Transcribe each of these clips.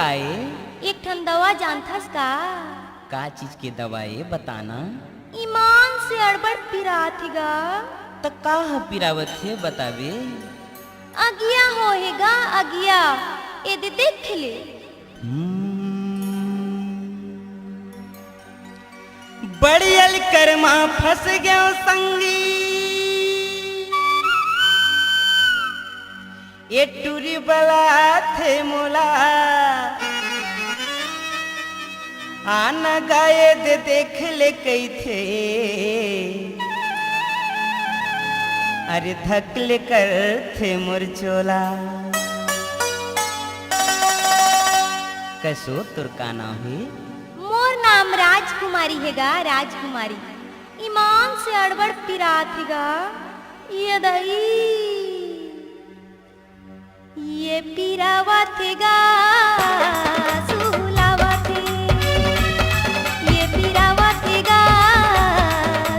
काए? एक ठन दवा जानथस का चीज के दवाई बताना। ईमान से अड़बड़ पिराथिगा। तो का पिरावत है बतावे। अगिया होएगा अगिया ए दे देख ले। बड़ियल कर्मा फंस गयो संगी ये टूरी बला थे मोला आना गाये दे देख ले कई थे अरे धकले कर थे मुरचोला कसो तुरका नाम है? मोर नाम राजकुमारी हैगा राजकुमारी। ईमान से अड़बड़ पिराथिगा ये दई ये पीरावा थेगा सुहुलावा थे ये पीरावा थेगा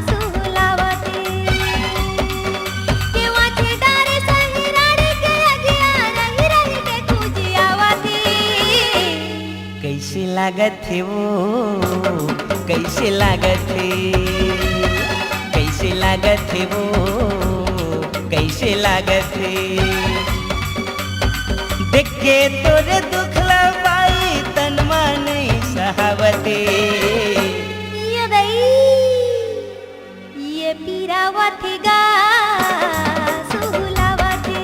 सुहुलावा थे के वाथे डारे सही राड़ी के अगिया रही रही के खुजियावा थे। कैसे लागत है वो कैसे लागत है कैसे लागत है वो कैसे लागत है देख के तोरे दुखला पाई तन मन सहावते ये दई ये पीरावा थेगा सुहुलावा थे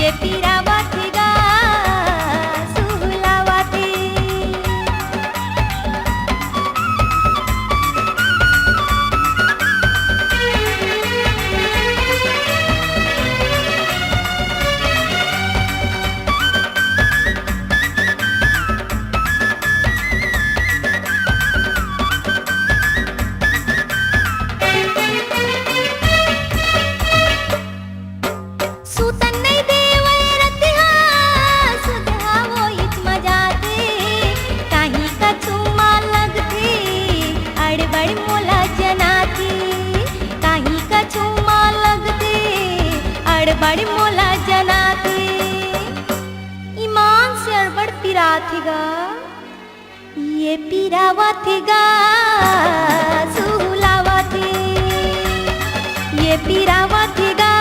ये पीरावा थेगा सुहुलावा थे। सूतन नहीं देवै रतिहा सुधहा वो इत मजाते काहीं का चुम्मा लगती अड़बड़ मोला जनाती काहीं का चुम्मा लगती अड़बड़ मोला जनाती। ईमान से अड़बड़ पिराथिगा ये पीरावा थेगा सुहुलावा थे ये पीरावा थेगा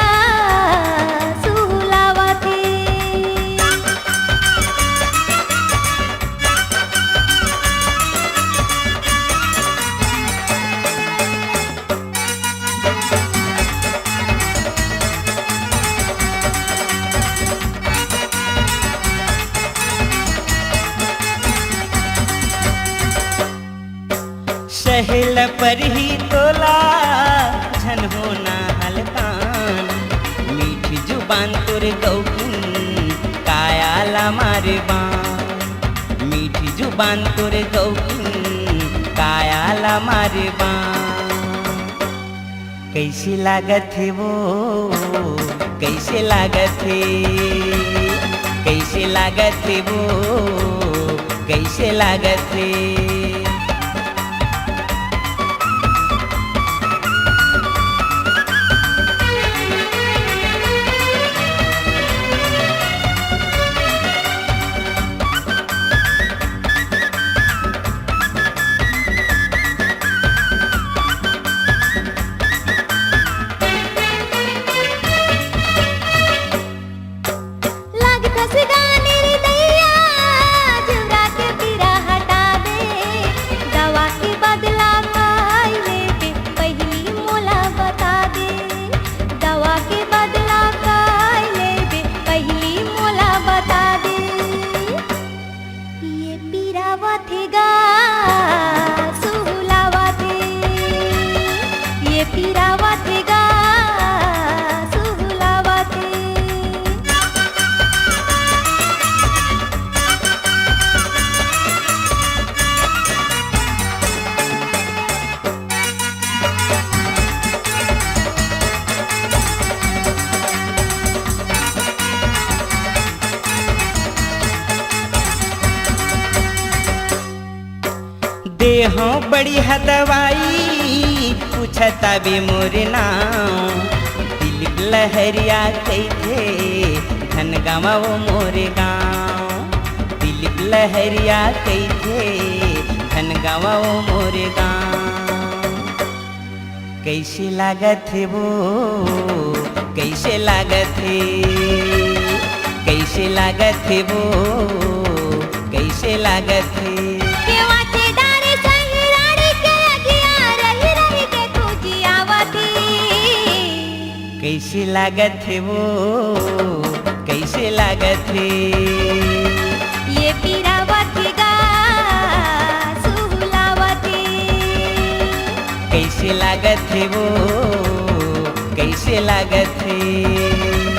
सुहुलावा थे। सहेल पर ही तोला झन होना हलकान मीठ जुबान तुर गौकिन कायाला मारे बान मीठ जुबान तुर गौकिन कायाला मारे बान कैसे लागत है वो कैसे लागत है कैसे लागत है वो कैसे लागत है। लागथस गाने रे दैया जुरा के पीरा हटा दे दवा के बदला खाई ले पहली मोला बता दे दवा के बदला खाई ले पहली मोला बता दे ये पीरावा थेगा सुहुलावा थे ये पीरावा थेगा सुहुलावा थे। देहो बड़ी हदवाई पूछता बे मोर नाम दिल लहरिया कैथे धन गवाओ मोर गाँव लिप लहरिया कैथे धन गवाओ मोरे गाँव। कैसे लागत है वो, कैसे लागत है, कैसे लागत है वो, कैसे लागत है। केवाचे डारे संगराड़ी के अगिया रही रही के तुझी आवती। कैसे लागत है वो, कैसे लागत है। ये पीरावती गा सुहुलावती। कैसे लागत है वो, कैसे लागत है।